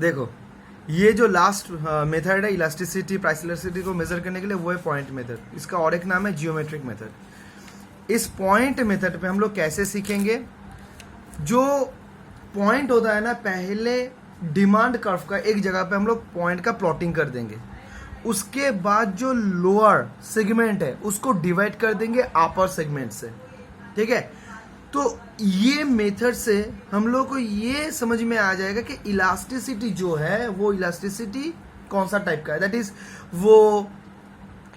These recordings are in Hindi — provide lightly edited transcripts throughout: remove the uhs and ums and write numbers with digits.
देखो ये जो लास्ट मेथड है इलास्टिसिटी प्राइस इलास्टिसिटी को मेजर करने के लिए, वो है पॉइंट मेथड। इसका और एक नाम है जियोमेट्रिक मेथड। इस पॉइंट मेथड पे हम लोग कैसे सीखेंगे, जो पॉइंट होता है ना, पहले डिमांड कर्व का एक जगह पे हम लोग पॉइंट का प्लॉटिंग कर देंगे, उसके बाद जो लोअर सेगमेंट है उसको डिवाइड कर देंगे अपर सेगमेंट से, ठीक है। तो ये मेथड से हम लोग को ये समझ में आ जाएगा कि इलास्टिसिटी जो है वो इलास्टिसिटी कौन सा टाइप का है, दैट इज वो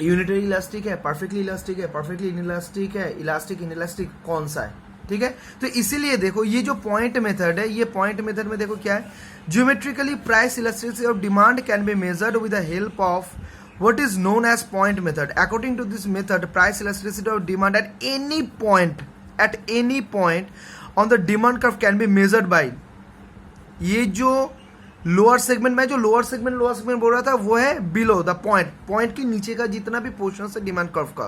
यूनिटरी इलास्टिक है, परफेक्टली इलास्टिक है, परफेक्टली इनइलास्टिक है, इलास्टिक इनइलास्टिक कौन सा है, ठीक है। तो इसीलिए देखो ये जो पॉइंट मेथड है, ये पॉइंट मेथड में देखो क्या है, geometrically price elasticity of demand can be measured with the help of what is known as point method. According to this method, price elasticity of demand at any point on the demand curve can be measured by, ये जो लोअर सेगमेंट में, जो लोअर सेगमेंट बोल रहा था वो है बिलो द पॉइंट के नीचे का जितना भी पोर्शन है डिमांड कर्व का।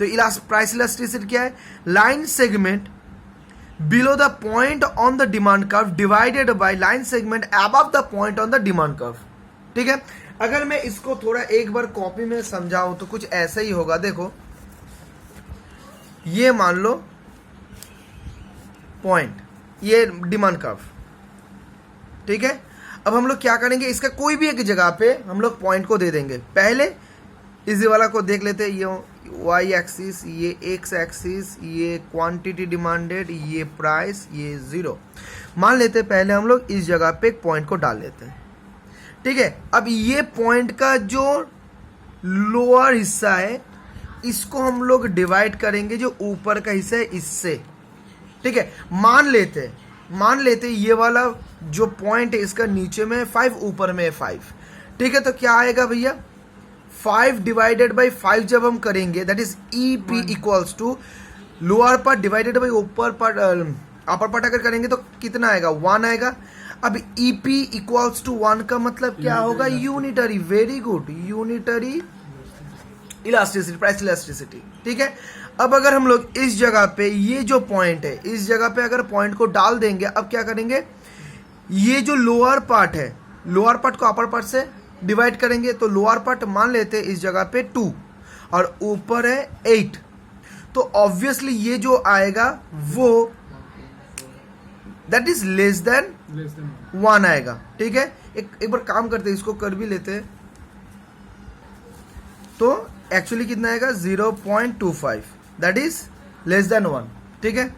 तो प्राइस इलास्टिसिटी क्या है, line segment below the point on the demand curve divided by line segment above the point on the demand curve, ठीक है। अगर मैं इसको थोड़ा एक बार कॉपी में समझाऊं तो कुछ ऐसा ही होगा। देखो ये मान लो पॉइंट, ये डिमांड कर्व, ठीक है। अब हम लोग क्या करेंगे, इसका कोई भी एक जगह पे हम लोग पॉइंट को दे देंगे। पहले इसी वाला को देख लेते हैं, ये वाई एक्सिस, ये एक्स एक्सिस, ये क्वांटिटी डिमांडेड, ये प्राइस, ये जीरो मान लेते हैं। पहले हम लोग इस जगह पे एक पॉइंट को डाल लेते हैं, ठीक है। अब ये पॉइंट का जो लोअर हिस्सा है इसको हम लोग डिवाइड करेंगे जो ऊपर का हिस्सा है इससे, ठीक है। मान लेते ये वाला जो पॉइंट है इसका नीचे में 5, ऊपर में 5, ठीक है। तो क्या आएगा भैया, 5 डिवाइडेड बाई 5 जब हम करेंगे that is E P equals to lower part divided by ऊपर पार्ट, अपर पार्ट अगर करेंगे तो कितना आएगा, 1 आएगा। अब EP इक्वल्स टू 1 का मतलब क्या होगा, unitary, very good, unitary elasticity, price elasticity, ठीक है। अब अगर हम लोग इस जगह पे ये जो पॉइंट है, इस जगह पे अगर पॉइंट को डाल देंगे, अब क्या करेंगे, ये जो लोअर पार्ट है, लोअर पार्ट को अपर पार्ट से डिवाइड करेंगे। तो लोअर पार्ट मान लेते हैं इस जगह पे 2 और ऊपर है 8, तो ऑब्वियसली ये जो आएगा वो दैट इज लेस देन 1 आएगा, ठीक है। एक बार काम करते हैं, इसको कर भी लेते हैं। तो एक्चुअली कितना आएगा, 0.25, दैट इज लेस देन 1, ठीक है।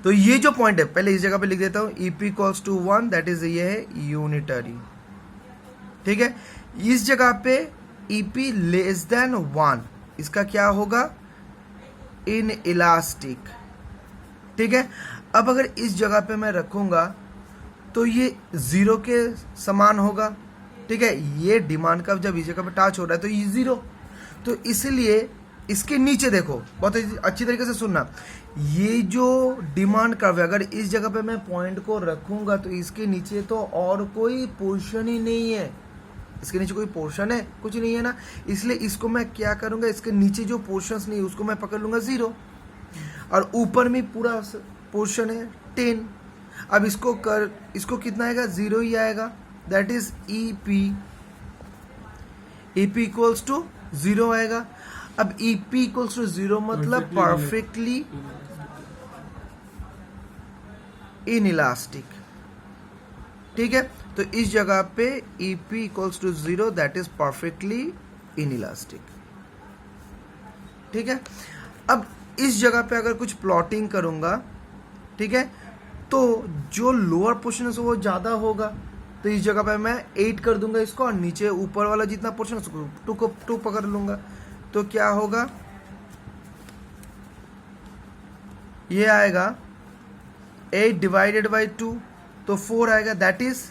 तो ये जो पॉइंट है पहले इस जगह पे लिख देता हूं, EP equals to 1, that is ये है यूनिटरी, ठीक है। इस जगह पे EP लेस देन 1, इसका क्या होगा, इन इलास्टिक, ठीक है। अब अगर इस जगह पे मैं रखूंगा तो ये 0 के समान होगा, ठीक है। ये डिमांड का जब इस जगह पे टच हो रहा है तो ये 0, तो इसलिए इसके नीचे देखो, बहुत अच्छी तरीके से सुनना, ये जो डिमांड कर्व है अगर इस जगह पे मैं पॉइंट को रखूंगा तो इसके नीचे तो और कोई पोर्शन ही नहीं है, इसके नीचे कोई पोर्शन है, कुछ नहीं है ना। इसलिए इसको मैं क्या करूंगा, इसके नीचे जो पोर्शंस नहीं है उसको मैं पकड़ लूंगा 0, और ऊपर में पूरा पोर्शन है 10। अब इसको कितना आएगा, 0 ही आएगा, that is EP equals to 0 आएगा। अब EP इक्वल्स टू 0 मतलब परफेक्टली इनइलास्टिक, ठीक है। तो इस जगह पे EP equals to 0 that is perfectly inelastic, ठीक है। अब इस जगह पे अगर कुछ प्लॉटिंग करूंगा, ठीक है, तो जो लोअर पोर्शन है वो ज्यादा होगा, तो इस जगह पे मैं 8 कर दूंगा इसको, और नीचे ऊपर वाला जितना पोर्शन है उसको 2 पकड़ लूंगा। तो क्या होगा, ये आएगा 8 डिवाइडेड बाई 2, तो 4 आएगा, that is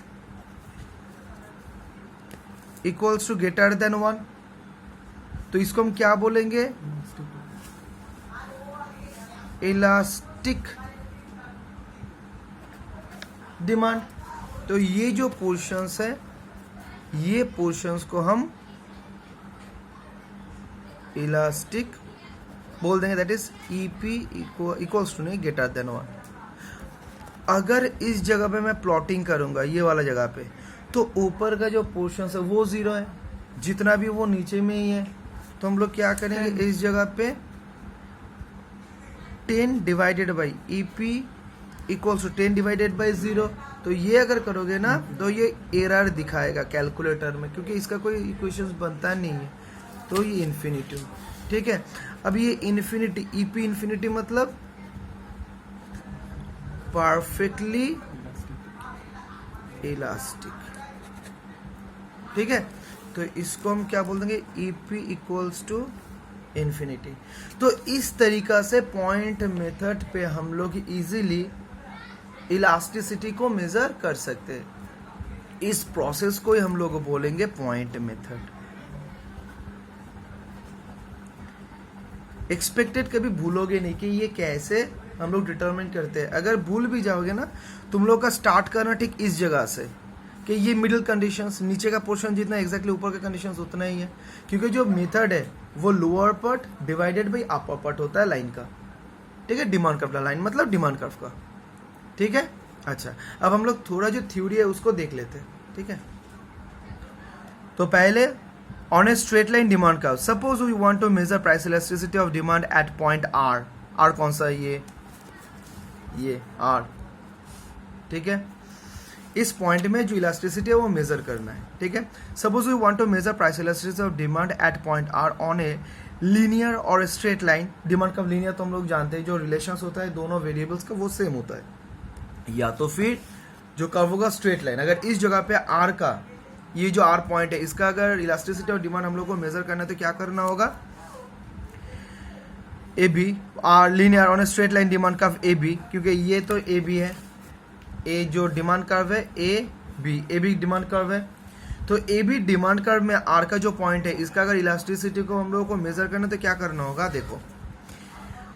equals to greater than 1। तो इसको हम क्या बोलेंगे, इलास्टिक डिमांड। तो ये जो पोर्शंस है, ये पोर्शंस को हम इलास्टिक बोल देंगे, that is EP equals to नहीं ग्रेटर देन 1। अगर इस जगह पे मैं प्लॉटिंग करूंगा ये वाला जगह पे, तो ऊपर का जो पोर्शन है वो 0 है, जितना भी वो नीचे में ही है। तो हम लोग क्या करेंगे, इस जगह पे 10 divided by E P equals to 10 divided by 0। तो ये अगर करोगे ना तो ये एरर दिखाएगा कैलकुलेटर में, क्योंकि इसका कोई इक्वेशन बनता नहीं है। तो ये इन्फिनिटी, ठीक है। अब ये इन्फिनिटी, ई पी इन्फिनिटी मतलब परफेक्टली इलास्टिक, ठीक है। तो इसको हम क्या बोल देंगे, E P equals to infinity. तो इस तरीका से पॉइंट मेथड पे हम लोग इजीली इलास्टिसिटी को मेजर कर सकते हैं। इस प्रोसेस को ही हम लोग बोलेंगे पॉइंट मेथड। एक्सपेक्टेड कभी भूलोगे नहीं कि ये कैसे हम लोग डिटरमाइन करते हैं। अगर भूल भी जाओगे ना, तुम लोग का स्टार्ट करना ठीक इस जगह से कि ये मिडिल कंडीशंस, नीचे का पोर्शन जितना एग्जैक्टली ऊपर का कंडीशंस उतना ही है, क्योंकि जो मेथड है वो lower part divided by upper part होता है लाइन का, ठीक है। डिमांड कर्व लाइन मतलब डिमांड कर्व का, ठीक है। अच्छा, अब हम लोग थोड़ा जो थ्योरी है उसको देख लेते हैं, ठीक है। तो पहले on a straight line demand curve, suppose we want to measure price elasticity of demand at point R. R कौन सा है, ये आर, ठीक है। इस पॉइंट में जो इलास्टिसिटी है वो मेजर करना है, ठीक है। Suppose we want to measure price elasticity of demand at point R on a linear और straight line. Demand curve linear तो हम लोग जानते हैं, जो रिलेशंस होता है दोनों वेरिएबल्स का वो सेम होता है। या तो फिर जो कर्व होगा स्ट्रेट लाइन, अगर इस जगह पे आर का, ये जो आर पॉइंट है, इसका अगर इलास्टिसिटी और डिमांड हम लोग को मेजर करना है तो क्या करना होगा, A B R linear on a straight line demand curve A B, क्योंकि ये तो ए बी है, ए जो डिमांड कर्व है ए बी डिमांड कर्व है। तो ए बी डिमांड कर्व में आर का जो पॉइंट है, इसका अगर इलास्टिसिटी को हम लोगों को मेजर करना है तो क्या करना होगा, देखो,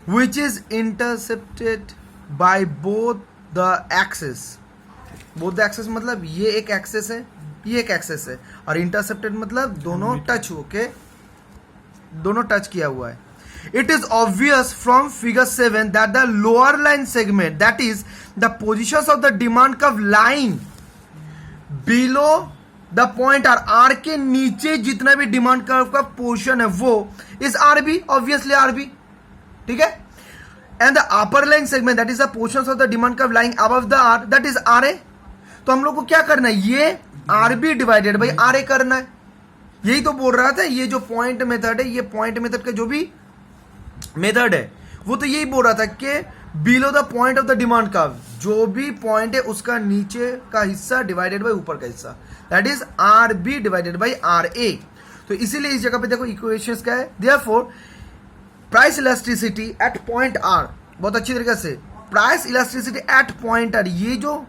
which is intercepted by both the axis. Both the axis मतलब ये एक एक्सिस है, ये एक एक्सिस है, और इंटरसेप्टेड मतलब दोनों टच होके, दोनों टच किया हुआ है। It is obvious from figure 7 that the lower line segment, that is the positions of the demand curve line below the point R के नीचे जितना भी डिमांड कर्व का पोर्शन है वो is RB, obviously RB, ठीक है। And the upper line segment, that is the portions of the demand curve lying above the R, that is RA। तो हम लोग को क्या करना है, ये RB डिवाइडेड बाई RA करना है। यही तो बोल रहा था, ये जो पॉइंट मेथड है, ये पॉइंट मेथड का जो भी मेथड है वो तो यही बोल रहा था कि below the point of the demand curve, जो भी पॉइंट है उसका नीचे का हिस्सा डिवाइडेड बाय ऊपर का हिस्सा, that is R B divided by R A. तो इसीलिए इस जगह पे देखो इक्वेशंस क्या है, therefore price elasticity at point R, बहुत अच्छी तरीके से price elasticity at point R, ये जो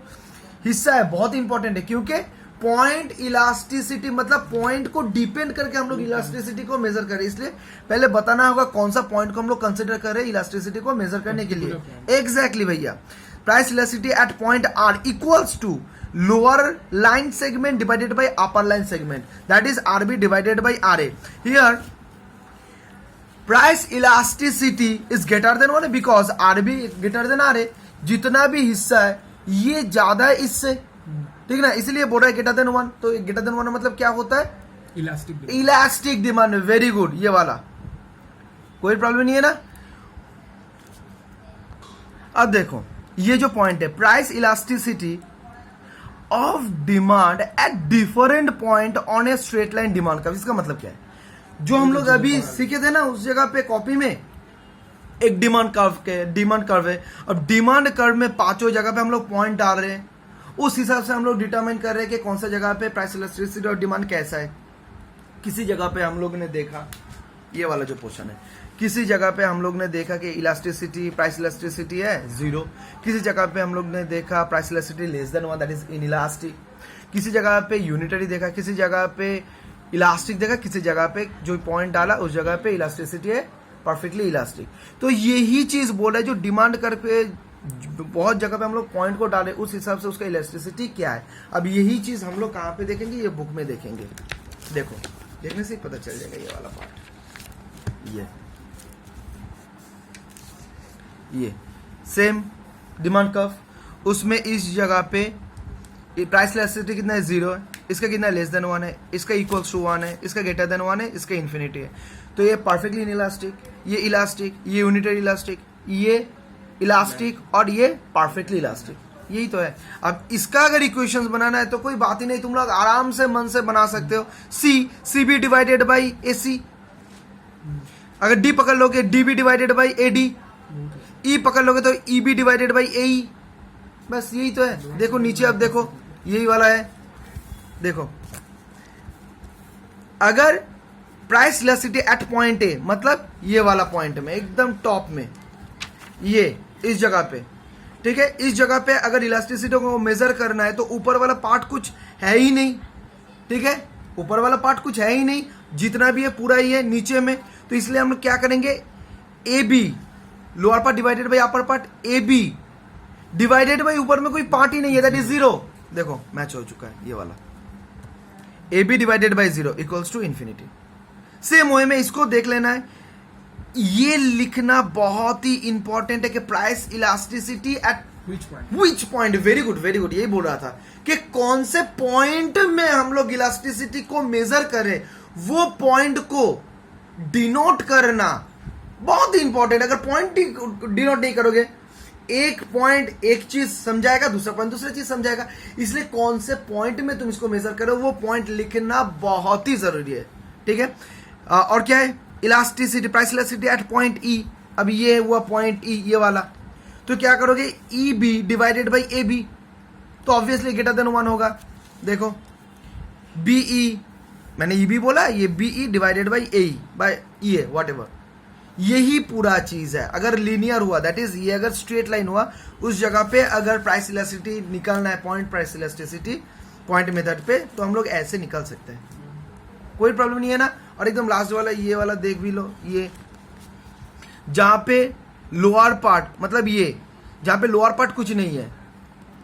हिस्सा है बहुत इंपॉर्टेंट है, क्योंकि पॉइंट इलास्टिसिटी मतलब पॉइंट को डिपेंड करके हम लोग इलास्टिसिटी को मेजर करें, इसलिए पहले बताना होगा कौन सा पॉइंट को हम लोग कंसिडर करें इलास्टिसिटी को मेजर करने के लिए। एग्जैक्टली भैया, price elasticity at point R equals to lower line segment divided by upper line segment, that is RB divided by R A. Here price elasticity is greater than 1 because RB greater than R A. जितना भी हिस्सा है ये ज्यादा है इससे, ठीक ना, इसलिए बोल रहा है ग्रेटर देन 1। तो ग्रेटर देन 1 मतलब क्या होता है, इलास्टिक डिमांड। वेरी गुड, ये वाला कोई प्रॉब्लम नहीं है ना। अब देखो ये जो पॉइंट है, price elasticity of demand at different point on a straight line demand curve. इसका मतलब क्या है, जो हम लोग अभी सीखे थे ना उस जगह पे कॉपी में, एक डिमांड कर्व है। अब डिमांड कर्व में पांचों जगह पे हम लोग पॉइंट डाल रहे हैं, उस हिसाब से हम लोग डिटरमाइन कर रहे हैं कि कौन सा जगह पे प्राइस इलास्टिसिटी और डिमांड कैसा है। किसी जगह पे हम लोग ने देखा, ये वाला जो पोर्शन है, किसी जगह पे हम लोग ने देखा कि इलास्टिसिटी प्राइस इलास्टिसिटी है 0, किसी जगह पे हम लोग ने देखा price elasticity less than 1 that is inelastic, किसी जगह पे यूनिटरी देखा, किसी जगह पे इलास्टिक देखा, किसी जगह पे जो पॉइंट डाला उस जगह पे इलास्टिसिटी है परफेक्टली इलास्टिक। तो यही चीज बोल रहा है, जो डिमांड कर पे बहुत जगह पे हम लोग पॉइंट को डाले उस हिसाब से उसका इलास्टिसिटी क्या है। अब यही चीज हम लोग कहां पे देखेंगे, ये बुक में देखेंगे। देखो देखने से ही पता चल जाएगा ये वाला पार्ट। ये सेम डिमांड कर्व, उसमें इस जगह पे प्राइस इलास्टिसिटी कितना है, 0 है, इसका कितना लेस देन 1 है, इसका इक्वल्स टू 1 है, इसका ग्रेटर देन 1 है, इसका इन्फिनिटी है। तो ये परफेक्टली इलास्टिक, ये इलास्टिक, ये यूनिटरी इलास्टिक, ये इलास्टिक और ये परफेक्टली इलास्टिक, यही तो है। अब इसका अगर इक्वेशंस बनाना है तो कोई बात ही नहीं, तुम लोग आराम से मन से बना सकते हो। C B divided by A C, अगर डी पकड़ लोगे D B divided by A D, E पकड़ लोगे तो E B divided by A E, बस यही तो है। देखो नीचे, अब देखो यही वाला है, देखो अगर price elasticity at point A, मतलब ये वाला पॉइंट में एकदम टॉप में, ये इस जगह पे, ठीक है, इस जगह पे अगर इलास्टिसिटी को मेजर करना है तो ऊपर वाला पार्ट कुछ है ही नहीं, ठीक है, ऊपर वाला पार्ट कुछ है ही नहीं, जितना भी है पूरा ही है नीचे में। तो इसलिए हम लोग क्या करेंगे, A B lower part divided by upper part, A B divided by ऊपर में कोई पार्ट ही नहीं है, दैट इज 0। देखो मैच हो चुका है ये वाला, A B divided by 0 equals to infinity. Same way में इसको देख लेना है, ये लिखना बहुत ही इंपॉर्टेंट है कि price elasticity eight which point, very good very good, यही बोल रहा था कि कौन से पॉइंट में हम लोग इलास्टिसिटी को मेजर करें, वो पॉइंट को डिनोट करना बहुत ही इंपॉर्टेंट। अगर पॉइंट डिनोट नहीं करोगे, एक पॉइंट एक चीज समझाएगा, दूसरा पॉइंट दूसरी चीज समझाएगा, इसलिए कौन से पॉइंट में तुम इसको मेजर करो वो पॉइंट लिखना बहुत ही जरूरी है, ठीक है। और क्या है, elasticity, price elasticity at point E, अब ये हुआ पॉइंट ई, ये वाला, तो क्या करोगे, E B divided by A B, तो ऑब्वियसली ग्रेटर देन 1 होगा। देखो बी ई, मैंने ई बी बोला, ये B E divided by A by E है, वॉट एवर, यही पूरा चीज है। अगर लीनियर हुआ, दैट इज ये अगर स्ट्रेट लाइन हुआ, उस जगह पे अगर प्राइस इलास्टिसिटी निकालना है, point price elasticity point method पे, तो हम लोग ऐसे निकाल सकते हैं, कोई प्रॉब्लम नहीं है ना। और एकदम लास्ट वाला ये वाला देख भी लो, ये जहां पे लोअर पार्ट, मतलब ये जहां पे लोअर पार्ट कुछ नहीं है,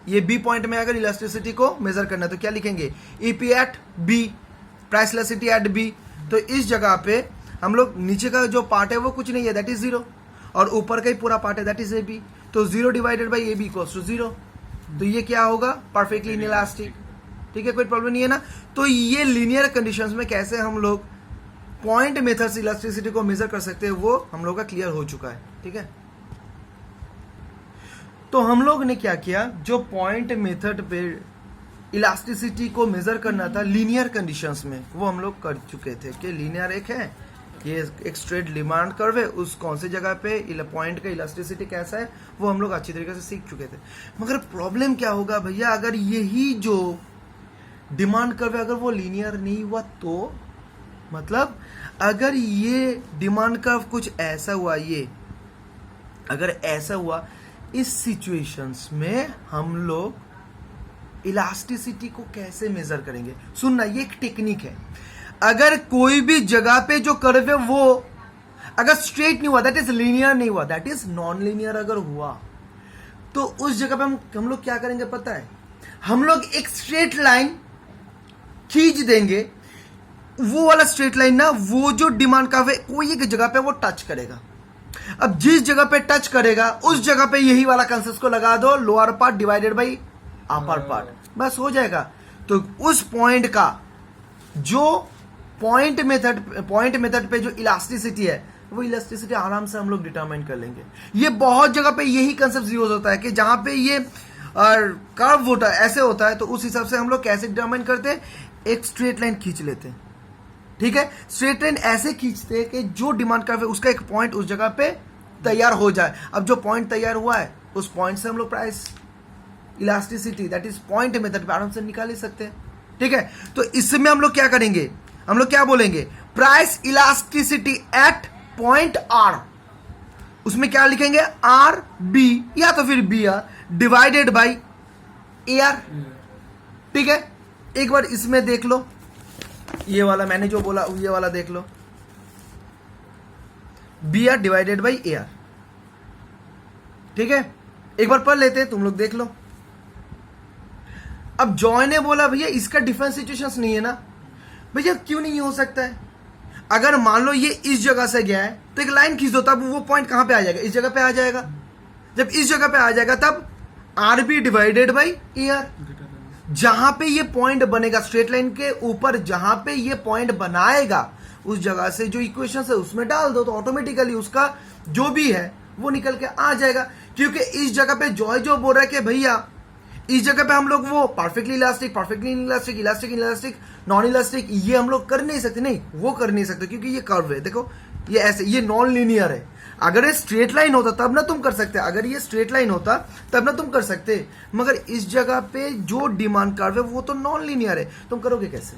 ये बी पॉइंट में अगर इलास्टिसिटी को मेजर करना है तो क्या लिखेंगे, EP at B, price elasticity at B. तो इस जगह पे हम लोग नीचे का जो पार्ट है वो कुछ नहीं है, दैट इज 0, और ऊपर का ही पूरा पार्ट है, दैट इज ए बी। तो 0 divided by A B equals to 0, तो ये क्या होगा, परफेक्टली इनइलास्टिक, ठीक है, कोई प्रॉब्लम नहीं है ना। तो ये लीनियर कंडीशंस में कैसे हम लोग पॉइंट मेथड से इलास्टिसिटी को मेजर कर सकते हैं, वो हम लोग का क्लियर हो चुका है, ठीक है। तो हम लोग ने क्या किया, जो पॉइंट मेथड पे इलास्टिसिटी को मेजर करना था लीनियर कंडीशंस में, वो हम लोग कर चुके थे कि लीनियर एक है, ये एक स्ट्रेट डिमांड कर्व है, उस कौन सी जगह पे पॉइंट का इलास्टिसिटी कैसा है वो हम लोग अच्छी तरीके से सीख चुके थे। मगर प्रॉब्लम क्या होगा भैया, अगर यही जो डिमांड कर्व है अगर वो लीनियर नहीं हुआ तो, मतलब अगर ये डिमांड कर्व कुछ ऐसा हुआ, ये अगर ऐसा हुआ, इस सिचुएशंस में हम लोग इलास्टिसिटी को कैसे मेजर करेंगे। सुनना, ये एक टेक्निक है। अगर कोई भी जगह पे जो कर्व है वो अगर स्ट्रेट नहीं हुआ, दैट इज लीनियर नहीं हुआ, दैट इज नॉन लीनियर अगर हुआ, तो उस जगह पे हम लोग क्या करेंगे पता है, हम लोग एक स्ट्रेट लाइन खींच देंगे, वो वाला स्ट्रेट लाइन ना, वो जो डिमांड कर्व है कोई एक जगह पे वो टच करेगा। अब जिस जगह पे टच करेगा उस जगह पे यही वाला कंसेप्ट को लगा दो, lower part divided by upper part, बस हो जाएगा। तो उस पॉइंट का जो पॉइंट मेथड पे जो इलास्टिसिटी है, वो इलास्टिसिटी आराम से हम लोग डिटरमाइन कर लेंगे। ये बहुत जगह पे यही कंसेप्ट यूज होता है कि जहां पे ये कर्व होता है, ऐसे होता है, तो उस हिसाब से हम लोग कैसे डिटरमाइन करते हैं, एक स्ट्रेट लाइन खींच लेते हैं, ठीक है। स्ट्रेट लाइन ऐसे खींचते हैं कि जो डिमांड कर्व है उसका एक पॉइंट उस जगह पे तैयार हो जाए। अब जो पॉइंट तैयार हुआ है उस पॉइंट से हम लोग price elasticity, that is point method पे आराम से निकाल ही सकते हैं, ठीक है। तो इसमें हम लोग क्या करेंगे, हम लोग क्या बोलेंगे, price elasticity at point R, उसमें क्या लिखेंगे, आर बी या तो फिर B R divided by A R, ठीक है। एक बार इसमें देख लो, ये वाला मैंने जो बोला ये वाला देख लो, B R divided by A R, ठीक है। एक बार पढ़ लेते हैं, तुम लोग देख लो। अब जॉय ने बोला भैया इसका डिफरेंट सिचुएशंस नहीं है ना। भैया क्यों नहीं हो सकता है, अगर मान लो ये इस जगह से गया है तो एक लाइन खींच दो, तब वो पॉइंट कहां पे आ जाएगा, इस जगह पे आ जाएगा। जब इस जगह पे आ जाएगा तब आरबी डिवाइडेड बाई ईयर। जहां पे ये पॉइंट बनेगा स्ट्रेट लाइन के ऊपर, जहां पे ये पॉइंट बनाएगा उस जगह से जो इक्वेशन है उसमें डाल दो, तो ऑटोमेटिकली उसका जो भी है वो निकल के आ जाएगा। क्योंकि इस जगह पे जो बोल रहा है कि भैया इस जगह पे हम लोग वो perfectly elastic, perfectly elastic, elastic elastic, non elastic, ये हम लोग कर नहीं सकते, नहीं वो कर नहीं सकते क्योंकि ये कर्व है। देखो ये ऐसे, ये नॉन लीनियर है। अगर ये स्ट्रेट लाइन होता तब ना तुम कर सकते, अगर ये स्ट्रेट लाइन होता तब ना तुम कर सकते, मगर इस जगह पे जो डिमांड कर्व है वो तो नॉन लीनियर है, तुम करोगे कैसे?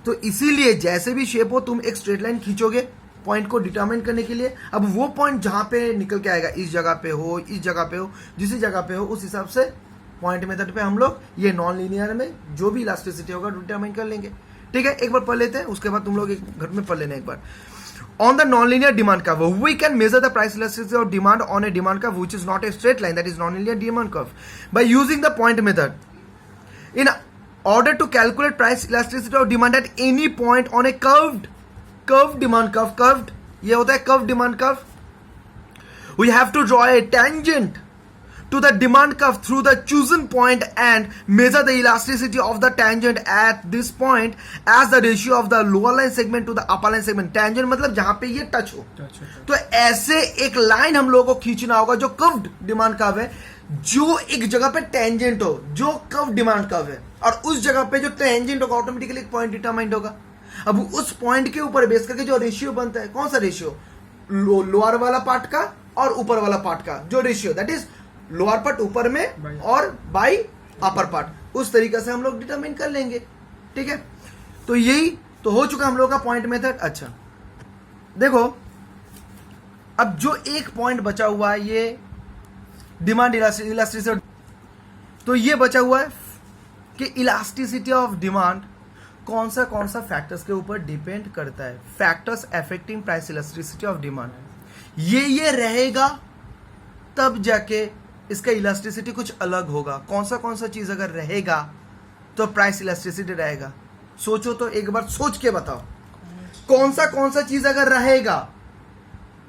तो इसीलिए जैसे भी शेप हो तुम एक स्ट्रेट लाइन खींचोगे पॉइंट को डिटरमाइन करने के लिए। अब वो पॉइंट जहां पे निकल के आएगा, इस जगह पे हो, इस जगह पे हो, जिस जगह पे हो, उस हिसाब से पॉइंट मेथड पे हम लोग ये नॉन लीनियर में जो भी इलास्टिसिटी होगा डिटरमाइन कर लेंगे। ठीक है, एक बार पढ़ लेते हैं, उसके बाद तुम लोग एक घर में पढ़ लेना एक बार। On the nonlinear demand curve, we can measure the price elasticity of demand on a demand curve which is not a straight line, that is nonlinear demand curve, by using the point method. In order to calculate price elasticity of demand at any point on a curved demand curve, curved ये होता है curved demand curve, we have to draw a tangent to the demand curve through the chosen point and measure the elasticity of the tangent at this point as the ratio of the lower line segment to the upper line segment. tangent मतलब जहां पे ये टच हो। तो ऐसे एक लाइन हम लोगों को खींचना होगा जो कर्व्ड डिमांड कर्व है, जो एक जगह पे टेंजेंट हो, जो कर्व डिमांड कर्व है, और उस जगह पे जो टेंजेंट होगा ऑटोमेटिकली एक पॉइंट डिटरमाइंड होगा। अब उस पॉइंट के ऊपर बेस करके जो रेशियो बनता है, कौन सा रेशियो? लोअर वाला पार्ट का और ऊपर वाला पार्ट का जो ratio, that is lower part ऊपर में और बाई अपर पार्ट, उस तरीके से हम लोग डिटरमाइन कर लेंगे। ठीक है, तो यही तो हो चुका हम लोग का पॉइंट मेथड। अच्छा देखो, अब जो एक पॉइंट बचा हुआ है ये डिमांड इलास्टिसिटी, तो ये बचा हुआ है कि इलास्टिसिटी ऑफ डिमांड कौन सा फैक्टर्स के ऊपर डिपेंड करता है। Factors affecting price elasticity of demand, ये रहेगा तब जाके इसका इलास्टिसिटी कुछ अलग होगा। कौन सा चीज अगर रहेगा तो प्राइस इलास्टिसिटी रहेगा। सोचो तो एक बार सोच के बताओ, कौन सा चीज अगर रहेगा,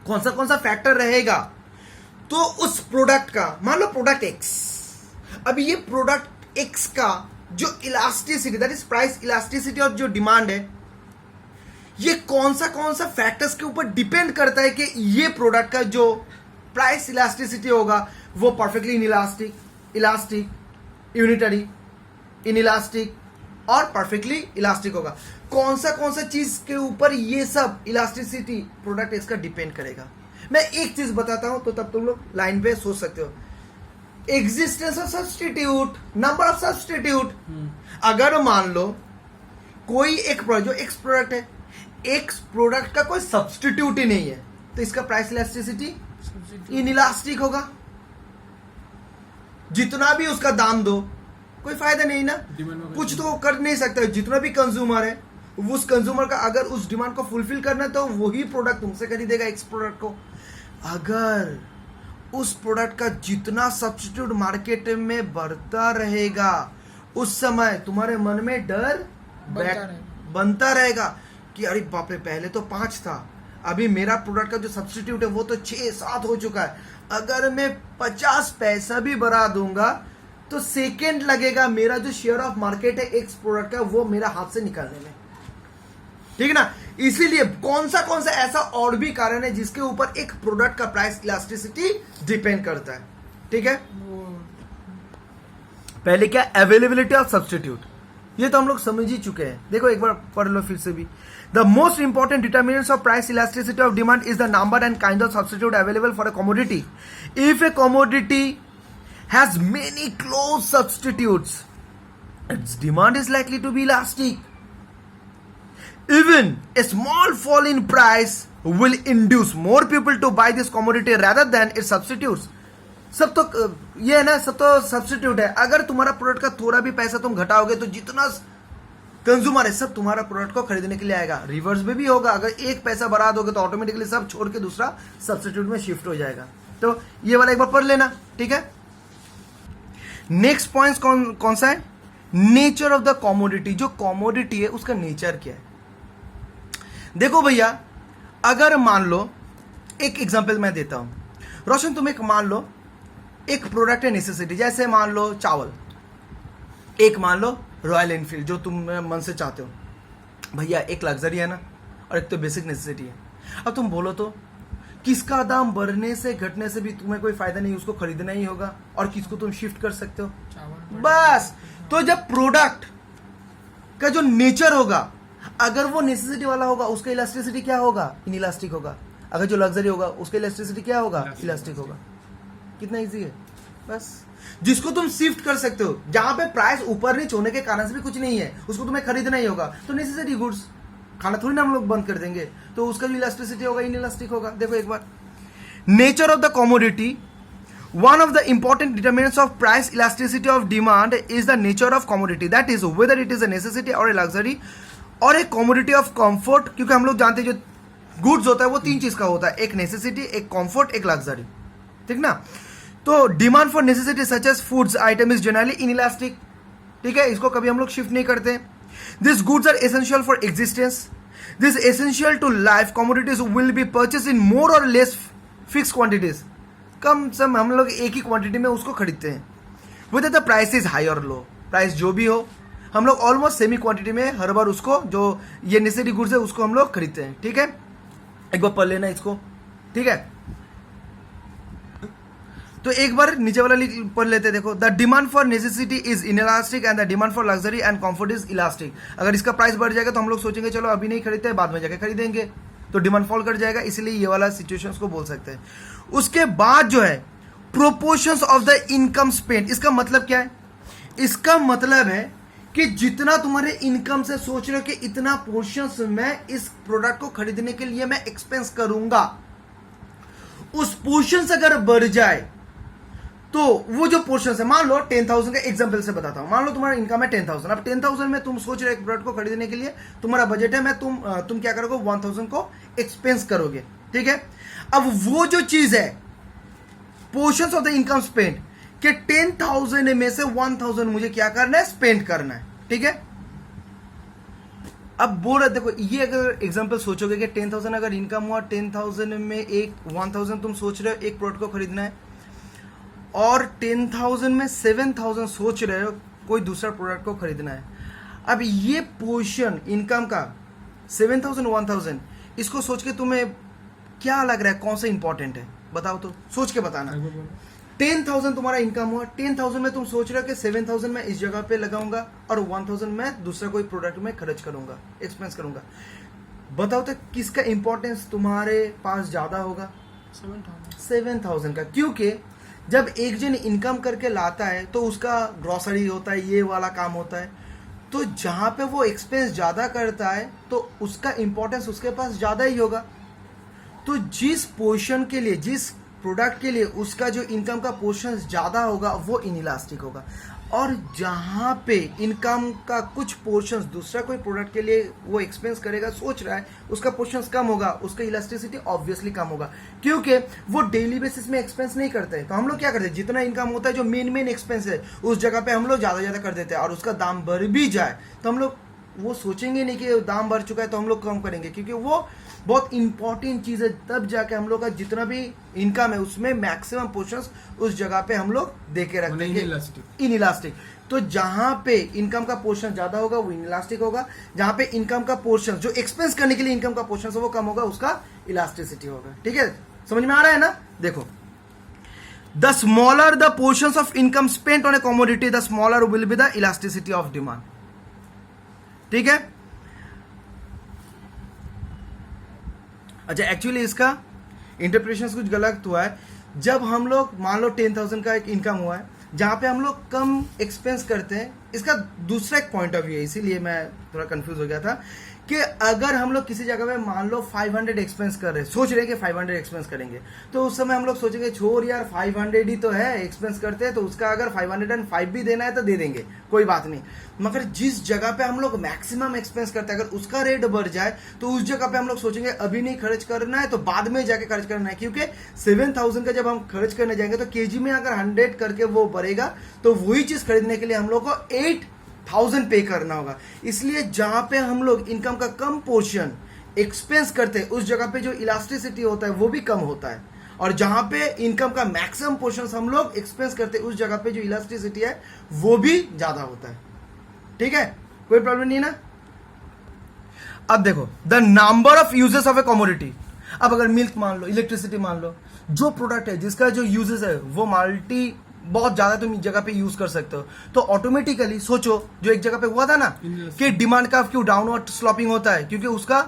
कौन सा फैक्टर रहेगा, तो उस प्रोडक्ट का, मान लो प्रोडक्ट एक्स, अब ये प्रोडक्ट एक्स का जो elasticity, that is price elasticity और जो डिमांड है, ये कौन सा फैक्टर्स के ऊपर डिपेंड करता है कि ये प्रोडक्ट का जो प्राइस इलास्टिसिटी होगा वो perfectly inelastic, elastic, unitary, inelastic और परफेक्टली इलास्टिक होगा। कौन सा चीज के ऊपर ये सब इलास्टिसिटी प्रोडक्ट इसका डिपेंड करेगा। मैं एक चीज बताता हूं तो तब तुम लोग लाइन पे सोच सकते हो। Existence of substitute, number of substitute. अगर मान लो कोई एक जो एक्स प्रोडक्ट है, एक्स प्रोडक्ट का कोई सब्स्टिट्यूट ही नहीं है, तो इसका प्राइस इलास्टिसिटी इनइलास्टिक होगा। जितना भी उसका दाम दो कोई फायदा नहीं ना, कुछ तो कर नहीं सकता। जितना भी कंज्यूमर है, उस कंज्यूमर का अगर उस डिमांड को फुलफिल करना है तो वही प्रोडक्ट तुमसे खरीदेगा एक्स प्रोडक्ट को। अगर उस प्रोडक्ट का जितना सब्स्टिट्यूट मार्केट में बढ़ता रहेगा, उस समय तुम्हारे मन में डर बनता रहेगा कि अरे बाप रे, पहले तो 5 था, अभी मेरा प्रोडक्ट का जो सब्स्टिट्यूट है वो तो 6-7 हो चुका है। अगर मैं 50 पैसा भी बढ़ा दूंगा तो सेकेंड लगेगा मेरा जो शेयर ऑफ मार्केट है एक्स प्रोडक्ट का वो मेरा हाथ से निकालने में। ठीक है ना, इसीलिए कौन सा ऐसा और भी कारण है जिसके ऊपर एक प्रोडक्ट का प्राइस इलास्टिसिटी डिपेंड करता है। ठीक है, पहले क्या, अवेलेबिलिटी ऑफ सब्स्टिट्यूट, ये तो हम लोग समझ ही चुके हैं। देखो एक बार पढ़ लो फिर से भी। The most important determinants of price elasticity of demand is the number and kind of substitute available for a commodity. If a commodity has many close substitutes, its demand is likely to be elastic. Even a small fall in price will induce more people to buy this commodity rather than its substitutes. सब तो ये है ना, सब तो सब्स्टिट्यूट है। अगर तुम्हारा प्रोडक्ट का थोड़ा भी पैसा तुम घटाओगे तो जितना कंज्यूमर है सब तुम्हारा प्रोडक्ट को खरीदने के लिए आएगा। रिवर्स में भी होगा, अगर 1 पैसा बढ़ा दोगे तो ऑटोमेटिकली सब छोड़ के दूसरा सब्स्टिट्यूट में शिफ्ट हो जाएगा। तो ये वाला एक बार पढ़ लेना। ठीक है, नेक्स्ट पॉइंट कौन सा है, नेचर ऑफ द कॉमोडिटी। जो कॉमोडिटी है उसका नेचर क्या है। देखो भैया, अगर मान लो एक एग्जांपल मैं देता हूं, रोशन तुम एक मान लो एक प्रोडक्ट है नेसेसिटी, जैसे मान लो चावल, एक मान लो रॉयल एनफील्ड जो तुम मन से चाहते हो, भैया एक लग्जरी है ना और एक तो बेसिक नेसेसिटी है। अब तुम बोलो तो किसका दाम बढ़ने से घटने से भी तुम्हें कोई फायदा नहीं, उसको खरीदना ही होगा, और किसको तुम शिफ्ट कर सकते हो, बस। तो जब प्रोडक्ट का जो नेचर होगा, अगर वो नेसेसिटी वाला होगा उसका इलास्टिसिटी क्या होगा, इनइलास्टिक होगा। अगर जो लग्जरी होगा उसका इलास्टिसिटी क्या होगा, इलास्टिक होगा। कितना इजी है, बस। जिसको तुम शिफ्ट कर सकते हो, जहां पे प्राइस ऊपर नीचे होने के कारण से भी कुछ नहीं है, उसको तुम्हें खरीदना ही होगा। तो नेसेसिटी गुड्स, खाना थोड़ी ना हम लोग बंद कर देंगे, तो उसका जो इलास्टिसिटी होगा इनइलास्टिक होगा। देखो एक बार, nature of the commodity, one of the important determinants of price elasticity of demand is the nature of commodity, that is whether it is a necessity or a luxury or a commodity of comfort। क्योंकि हम लोग जानते हैं जो गुड्स होता है वो तीन चीज का होता है, एक नेसेसिटी, एक कंफर्ट, एक लग्जरी, ठीक ना। तो demand for necessity such as foods item is generally inelastic, ठीक है, इसको कभी हम लोग शिफ्ट नहीं करते। This goods are essential for existence, this essential to life commodities will be purchase in more और लेस फिक्स क्वांटिटीज, कम सम हम लोग एक ही क्वांटिटी में उसको खरीदते हैं। With the price is high और लो, प्राइस जो भी हो हम लोग ऑलमोस्ट सेमी क्वांटिटी में हर बार उसको, जो ये नेसेसरी गुड्स है उसको हम लोग खरीदते हैं, ठीक है। एक बार पढ़ लेना इसको, ठीक है। तो एक बार नीचे वाला पढ़ लेते हैं, देखो, the demand for necessity is inelastic and the demand for luxury and comfort is elastic. अगर इसका प्राइस बढ़ जाएगा तो हम लोग सोचेंगे चलो अभी नहीं खरीदते हैं, बाद में जाके खरीदेंगे, तो डिमांड फॉल कर जाएगा, इसलिए ये वाला सिचुएशंस को बोल सकते हैं। उसके बाद जो है proportions of the income spend, इसका मतलब क्या है, इसका मतलब है कि जितना तुम्हारे इनकम से सोच रहे हो कि इतना पोर्शंस मैं इस प्रोडक्ट को खरीदने के लिए मैं एक्सपेंस करूंगा, उस पोर्शन अगर बढ़ जाए तो वो जो पोर्शन है, मान लो 10,000 का एग्जांपल से बताता हूं, मान लो तुम्हारा इनकम है 10,000, अब 10,000 में तुम सोच रहे हो एक प्रोडक्ट को खरीदने के लिए, तुम्हारा बजट है, मैं तुम क्या करोगे, 1,000 को एक्सपेंस करोगे, ठीक है। अब वो जो चीज है portions of the income spend के 10,000 में से 1,000 मुझे क्या करना है, स्पेंड करना है, ठीक है। अब बोल रहे, देखो ये अगर एग्जांपल सोचोगे कि 10,000 अगर इनकम हुआ, 10,000 में एक 1,000 तुम सोच रहे हो एक प्रोडक्ट को खरीदना है, और 10,000 में 7,000 सोच रहे हो कोई दूसरा प्रोडक्ट को खरीदना है। अब ये पोर्शन इनकम का 7,000 1,000, इसको सोच के तुम्हें क्या लग रहा है कौन सा इंपॉर्टेंट है, बताओ तो, सोच के बताना। 10,000 तुम्हारा इनकम हुआ, 10,000 में तुम सोच रहे हो कि 7,000 मैं इस जगह पे लगाऊंगा और 1,000 मैं दूसरा कोई प्रोडक्ट में खर्च करूंगा, एक्सपेंस करूंगा। बताओ तो किसका इंपॉर्टेंस तुम्हारे पास ज्यादा होगा, 7,000 का। क्योंकि जब एक जन इनकम करके लाता है तो उसका ग्रोसरी होता है, ये वाला काम होता है, तो जहां पे वो एक्सपेंस ज्यादा करता है तो उसका इंपॉर्टेंस उसके पास ज्यादा ही होगा। तो जिस पोर्शन के लिए, जिस प्रोडक्ट के लिए उसका जो इनकम का पोर्शन ज्यादा होगा वो इनइलास्टिक होगा, और जहां पे इनकम का कुछ पोर्शन दूसरा कोई प्रोडक्ट के लिए वो एक्सपेंस करेगा, सोच रहा है उसका पोर्शन कम होगा, उसका इलास्टिसिटी ऑब्वियसली कम होगा, क्योंकि वो डेली बेसिस में एक्सपेंस नहीं करते हैं। तो हम लोग क्या करते हैं, जितना इनकम होता है जो मेन एक्सपेंस है उस जगह पे हम लोग ज्यादा कर देते हैं, और उसका दाम बढ़ भी जाए तो हम लोग वो सोचेंगे नहीं कि दाम बढ़ चुका है तो हम लोग कम करेंगे, क्योंकि वो बहुत इंपॉर्टेंट चीज है। तब जाके हम लोग का जितना भी इनकम है उसमें मैक्सिमम पोर्शंस उस जगह पे हम लोग दे के रखेंगे, इनइलास्टिक। तो जहां पे इनकम का पोर्शन ज्यादा होगा वो इनइलास्टिक होगा, जहां पे इनकम का पोर्शन जो एक्सपेंस करने के लिए इनकम का पोर्शन है वो कम होगा, उसका इलास्टिसिटी होगा, ठीक है। समझ में आ रहा है ना। देखो, the smaller the portions of income spent on A commodity the smaller will be the elasticity of demand, ठीक है। अच्छा, एक्चुअली इसका इंटरप्रिटेशन कुछ गलत हुआ है। जब हम लोग मान लो 10,000 का एक इनकम हुआ है जहां पे हम लोग कम एक्सपेंस करते हैं, इसका दूसरा एक पॉइंट ऑफ व्यू है, इसीलिए मैं थोड़ा कंफ्यूज हो गया था कि अगर हम लोग किसी जगह में मान लो 500 एक्सपेंस कर रहे हैं, सोच रहे हैं कि 500 एक्सपेंस करेंगे, तो उस समय हम लोग सोचेंगे छोड़ यार 500 ही तो है एक्सपेंस करते हैं, तो उसका अगर 505 भी देना है तो दे देंगे, कोई बात नहीं। मगर जिस जगह पे हम लोग मैक्सिमम एक्सपेंस करते हैं अगर उसका रेट बढ़ जाए तो उस जगह पे हम लोग सोचेंगे अभी नहीं खर्च करना है तो बाद में जाके खर्च करना है, क्योंकि 7,000 का जब हम खर्च करने जाएंगे तो केजी में अगर 100 करके वो बढ़ेगा तो वही चीज खरीदने के लिए हम लोग को 8,000 पे करना होगा। इसलिए जहां पे हम लोग इनकम का कम पोर्शन एक्सपेंस करते हैं उस जगह पे जो इलास्टिसिटी होता है वो भी कम होता है, और जहां पे इनकम का मैक्सिमम पोर्शन हम लोग एक्सपेंस करते हैं उस जगह पे जो इलास्टिसिटी है वो भी ज्यादा होता है। ठीक है, कोई प्रॉब्लम नहीं ना। अब देखो the number of uses of a commodity. अब अगर मिल्क मान लो, इलेक्ट्रिसिटी मान लो, जो प्रोडक्ट है जिसका जो यूजेस है वो मल्टी बहुत ज्यादा तुम जगह पे यूज कर सकते हो, तो ऑटोमेटिकली सोचो जो एक जगह पे हुआ था ना कि डिमांड का क्यों डाउनवर्ड स्लॉपिंग होता है, क्योंकि उसका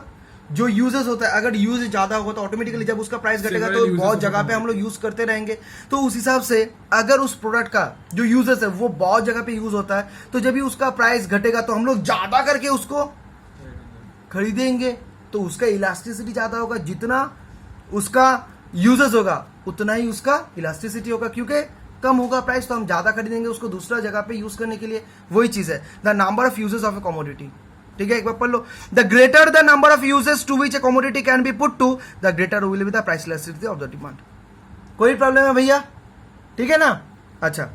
जो यूजेस होता है अगर यूज ज्यादा होगा तो ऑटोमेटिकली जब उसका प्राइस घटेगा तो बहुत जगह पे हम लोग यूज करते रहेंगे। तो उस हिसाब से अगर उस प्रोडक्ट का जो यूजेस है वो बहुत जगह पे यूज होता है तो जब भी उसका प्राइस घटेगा तो हम लोग ज्यादा करके उसको खरीदेंगे, तो उसका इलास्टिसिटी ज्यादा होगा। जितना उसका यूजेस होगा उतना ही उसका इलास्टिसिटी होगा, क्योंकि कम होगा प्राइस तो हम ज्यादा खरीदेंगे उसको दूसरा जगह पे यूज करने के लिए। वही चीज है the number of uses of a commodity. ठीक है, एक बार पढ़ लो। The greater the number of uses to which a commodity can be put to the greater will be the price elasticity of the demand. कोई प्रॉब्लम है भैया? ठीक है ना। अच्छा,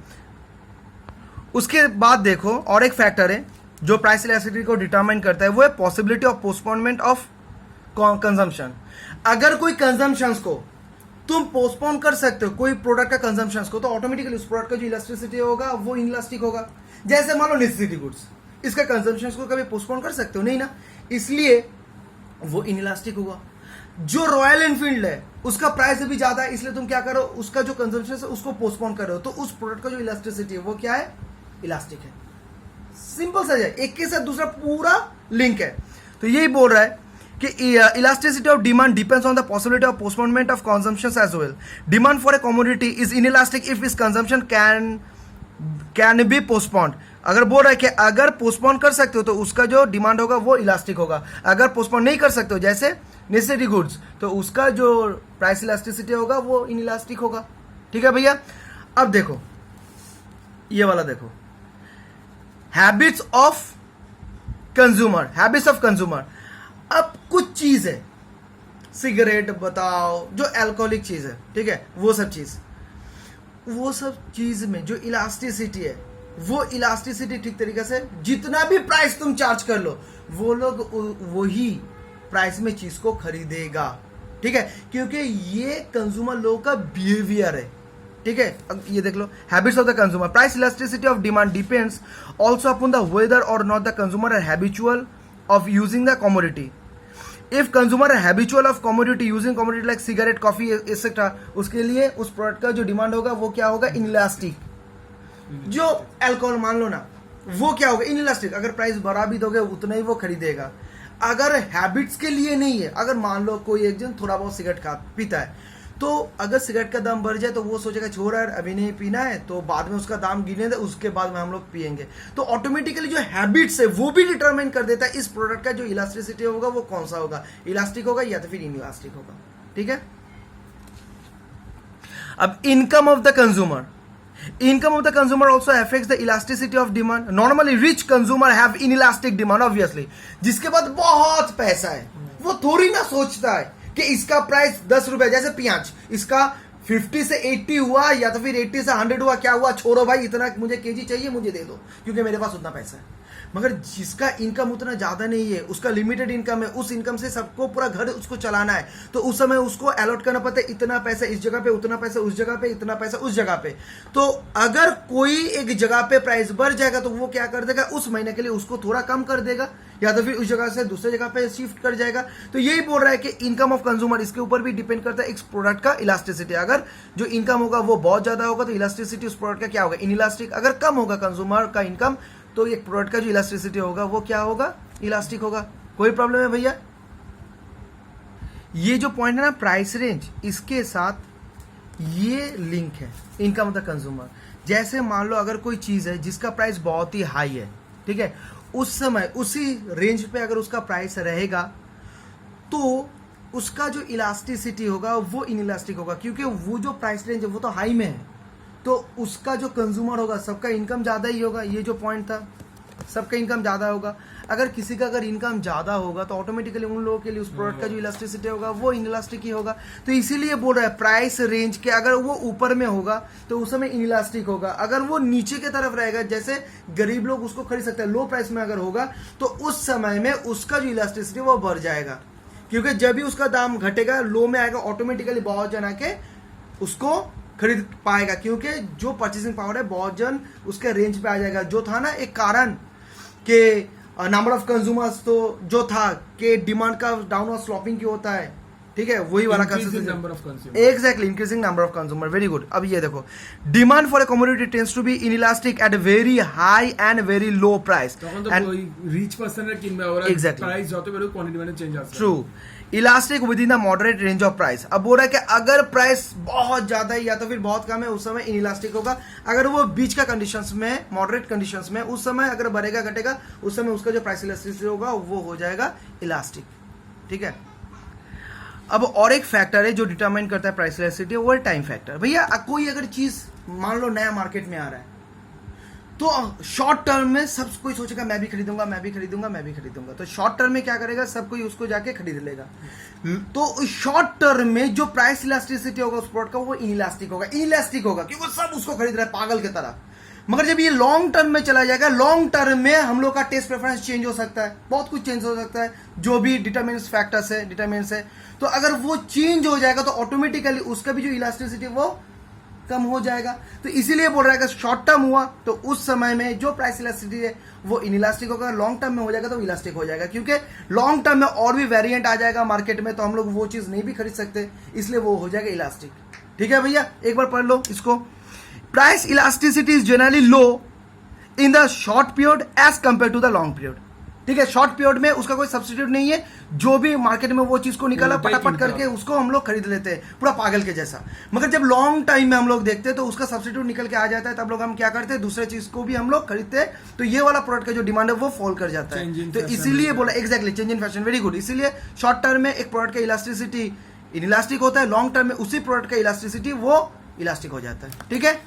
उसके बाद देखो और एक फैक्टर है जो प्राइस इलास्टिसिटी को डिटरमाइन करता है, वो है possibility of postponement of consumption. अगर कोई कंजम्पशंस को तुम पोस्टपोन कर सकते हो कोई प्रोडक्ट का कंजम्पशंस को, तो ऑटोमेटिकली उस प्रोडक्ट का जो इलास्टिसिटी होगा वो इनइलास्टिक होगा। जैसे मान लो नेसेसिटी गुड्स, इसका कंजम्पशन को कभी पोस्टपोन कर सकते हो नहीं ना, इसलिए वो इनइलास्टिक होगा। जो रॉयल एनफील्ड है उसका प्राइस भी ज्यादा है, इसलिए तुम क्या करो उसका जो कंजम्पशन है उसको पोस्टपोन करो, तो उस प्रोडक्ट का जो इलास्टिसिटी है वो क्या है? इलास्टिक है। सिंपल सा है, एक के साथ दूसरा पूरा लिंक है। तो यही बोल रहा है कि elasticity of demand depends on the possibility of postponement of consumption as well. Demand for a commodity is inelastic if its consumption can be postponed. अगर बोल रहा है कि अगर पोस्टपोन कर सकते हो तो उसका जो डिमांड होगा वो इलास्टिक होगा, अगर पोस्टपोन नहीं कर सकते हो जैसे नेसेसिटी गुड्स तो उसका जो प्राइस इलास्टिसिटी होगा वो इनइलास्टिक होगा। ठीक है भैया। अब देखो ये वाला देखो, habits of consumer. Habits of consumer, अब कुछ चीज है, सिगरेट बताओ, जो अल्कोहलिक चीज है, ठीक है, वो सब चीज में जो इलास्टिसिटी है वो इलास्टिसिटी ठीक तरीके से जितना भी प्राइस तुम चार्ज कर लो वो लोग वही प्राइस में चीज को खरीदेगा। ठीक है, क्योंकि ये कंज्यूमर लोगों का बिहेवियर है। ठीक है, अब ये देख लो, habits of the consumer. Price elasticity of demand depends also upon the whether और not the consumer are habitual of using the commodity. If consumer are habitual of commodity using commodity like cigarette, coffee etcetera, उसके लिए उस प्रोडक्ट का जो डिमांड होगा वो क्या होगा? इनइलास्टिक। जो अल्कोहल मान लो ना, वो क्या होगा? इनइलास्टिक। अगर प्राइस बढ़ा भी दोगे उतना ही वो खरीदेगा। अगर हैबिट्स के लिए नहीं है, अगर मान लो कोई एक जन थोड़ा बहुत सिगरेट पीता है, तो अगर सिगरेट का दाम बढ़ जाए तो वो सोचेगा छोड़ यार अभी नहीं पीना है, तो बाद में उसका दाम गिने दे, उसके बाद में हम लोग पिएंगे। तो ऑटोमेटिकली जो हैबिट्स है वो भी डिटरमाइन कर देता है इस प्रोडक्ट का जो इलास्टिसिटी होगा वो कौन सा होगा, इलास्टिक होगा या तो फिर इनइलास्टिक होगा। ठीक है। अब income of the consumer. Income of the consumer also affects the elasticity of demand. Normally rich consumer have inelastic demand obviously. जिसके बाद बहुत पैसा है वो थोड़ी ना सोचता है कि इसका प्राइस 10 रुपए, जैसे प्याज इसका 50 से 80 हुआ या तो फिर 80 से 100 हुआ, क्या हुआ, छोड़ो भाई, इतना मुझे केजी चाहिए, मुझे दे दो क्योंकि मेरे पास उतना पैसा है। मगर जिसका इनकम उतना ज्यादा नहीं है, उसका लिमिटेड इनकम है, उस इनकम से सबको पूरा घर उसको चलाना है, तो उस समय उसको अलॉट करना पड़ता है इतना पैसा इस जगह पे, उतना पैसा उस जगह पे, इतना पैसा उस जगह पे। तो अगर कोई एक जगह पे प्राइस बढ़ जाएगा तो वो क्या कर देगा, उस महीने के लिए उसको थोड़ा कम कर देगा या तो फिर उस जगह से दूसरे जगह पे शिफ्ट कर जाएगा। तो यही बोल रहा है कि इनकम ऑफ कंज्यूमर, इसके ऊपर भी डिपेंड करता है इस प्रोडक्ट का इलास्टिसिटी। अगर जो इनकम होगा वो बहुत ज्यादा होगा तो इलास्टिसिटी उस प्रोडक्ट का क्या होगा, इनइलास्टिक। अगर कम होगा कंज्यूमर का इनकम तो एक प्रोडक्ट का जो इलास्टिसिटी होगा वो क्या होगा, इलास्टिक होगा। कोई प्रॉब्लम है भैया? ये जो पॉइंट है ना प्राइस रेंज, इसके साथ ये लिंक है इनकम ऑफ द कंज्यूमर। जैसे मान लो अगर कोई चीज है जिसका प्राइस बहुत ही हाई है, ठीक है, उस समय उसी रेंज पे अगर उसका प्राइस रहेगा तो उसका जो इलास्टिसिटी होगा वो इनइलास्टिक होगा, क्योंकि वो जो प्राइस रेंज है वो तो हाई में है, तो उसका जो कंज्यूमर होगा सबका इनकम ज्यादा ही होगा। ये जो पॉइंट था, सबका इनकम ज्यादा होगा। अगर किसी का अगर इनकम ज्यादा होगा तो ऑटोमेटिकली उन लोगों के लिए उस प्रोडक्ट का जो इलास्टिसिटी होगा वो इनइलास्टिक ही होगा। तो इसीलिए बोल रहा है प्राइस रेंज के अगर वो ऊपर में होगा तो उस समय इनइलास्टिक होगा, अगर वो नीचे की तरफ रहेगा जैसे गरीब लोग उसको खरीद सकते हैं, लो प्राइस में अगर होगा तो उस समय में उसका जो इलास्टिसिटी वो बढ़ जाएगा, क्योंकि जब भी उसका दाम घटेगा लो में आएगा ऑटोमेटिकली बहुत जना के उसको खरीद पाएगा, क्योंकि जो परचेसिंग पावर है बहुत जन उसके रेंज पे आ जाएगा। जो था ना एक कारण कि नंबर ऑफ कंज्यूमर्स, तो जो था कि डिमांड का डाउनवर्ड स्लॉपिंग क्यों होता है, ठीक है, वही वाला concept, exactly increasing number of consumer. Very good. अब ये देखो, demand for a commodity tends to be inelastic at very high and very low price, and rich পারসনের কিনবে ওরা, প্রাইস যত বেড়ে কোয়ান্টিটি মানে চেঞ্জ আসবে। True. Elastic within the moderate range of price. अब बोल रहा है कि अगर प्राइस बहुत ज्यादा है या तो फिर बहुत कम है, उस समय इनइलास्टिक होगा। अगर वो बीच का कंडीशंस में, मॉडरेट कंडीशंस में, उस समय अगर बढ़ेगा घटेगा, उस समय उसका जो प्राइस इलास्टिसिटी होगा वो हो जाएगा इलास्टिक, ठीक है। अब और एक फैक्टर है जो डिटरमाइन करता है प्राइस इलास्टिसिटी, वो है टाइम फैक्टर। भैया कोई अगर चीज मान लो नया मार्केट में आ रहा है, तो शॉर्ट टर्म में सब कोई सोचेगा मैं भी खरीदूंगा, मैं भी खरीदूंगा, मैं भी खरीदूंगा। तो शॉर्ट टर्म में क्या करेगा, सब कोई उसको जाके खरीद लेगा। तो शॉर्ट टर्म में जो प्राइस इलास्टिसिटी होगा उस प्रोडक्ट का, वो इनइलास्टिक होगा, इनइलास्टिक होगा, क्योंकि सब उसको खरीद रहा है पागल की तरह। मगर जब ये लॉन्ग टर्म में चला जाएगा, लॉन्ग टर्म में हम लोग का टेस्ट प्रेफरेंस चेंज हो सकता है, बहुत कुछ चेंज हो सकता है, जो भी डिटरमिनेंट्स फैक्टर्स है, डिटरमिनेंट्स है। तो अगर वो चेंज हो जाएगा तो ऑटोमेटिकली उसका भी जो इलास्टिसिटी वो कम हो जाएगा। तो इसीलिए बोल रहा है कि शॉर्ट टर्म हुआ तो उस समय में जो प्राइस इलास्टिसिटी है वो इनइलास्टिक होगा, लॉन्ग टर्म में हो जाएगा तो इलास्टिक हो जाएगा, क्योंकि लॉन्ग टर्म में और भी वेरिएंट आ जाएगा मार्केट में, तो हम लोग वो चीज नहीं भी खरीद सकते, इसलिए वो हो जाएगा इलास्टिक। ठीक है भैया, एक बार पढ़ लो इसको। Price elasticity is generally low in the short period as compare to the long period. ठीक है, शॉर्ट पीरियड में उसका कोई सब्स्टिट्यूट नहीं है, जो भी मार्केट में वो चीज को निकाला पटापट करके उसको हम लोग खरीद लेते हैं पूरा पागल के जैसा। मगर जब लॉन्ग टाइम में हम लोग देखते हैं तो उसका सब्स्टिट्यूट निकल के आ जाता है, तब लोग हम क्या करते हैं, दूसरे चीज को भी हम लोग खरीदते हैं, तो ये वाला प्रोडक्ट का जो डिमांड है वो फॉल कर जाता है। तो इसीलिए बोला, exactly, change in fashion, very good. इसीलिए शॉर्ट टर्म में एक प्रोडक्ट का इलास्टिसिटी इनइलास्टिक होता है, लॉन्ग टर्म में उसी प्रोडक्ट का इलास्टिसिटी वो इलास्टिक हो जाता है। ठीक है।